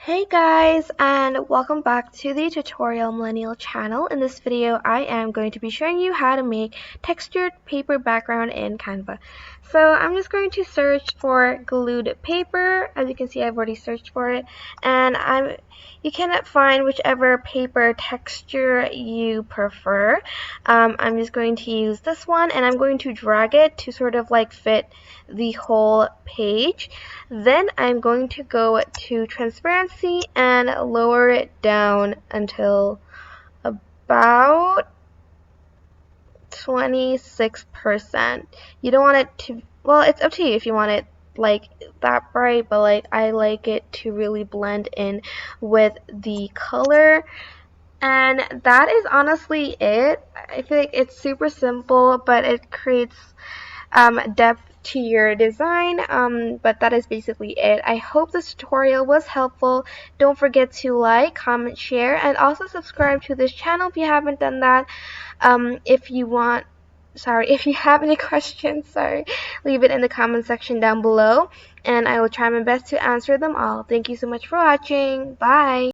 Hey guys, and welcome back to the Tutorial Millennial channel. In this video, I am going to be showing you how to make textured paper background in Canva. So I'm just going to search for glued paper. As you can see, I've already searched for it, and you can find whichever paper texture you prefer. I'm just going to use this one, and I'm going to drag it to sort of like fit the whole page. Then I'm going to go to transparency and lower it down until about 26%. You don't want it to, well, it's up to you if you want it like that bright, but like I like it to really blend in with the color. And that is honestly it. I feel like it's super simple, but it creates depth to your design, but that is basically it. I hope this tutorial was helpful. Don't forget to like, comment, share, and also subscribe to this channel if you haven't done that. If you have any questions, leave it in the comment section down below, and I will try my best to answer them all. Thank you so much for watching. Bye!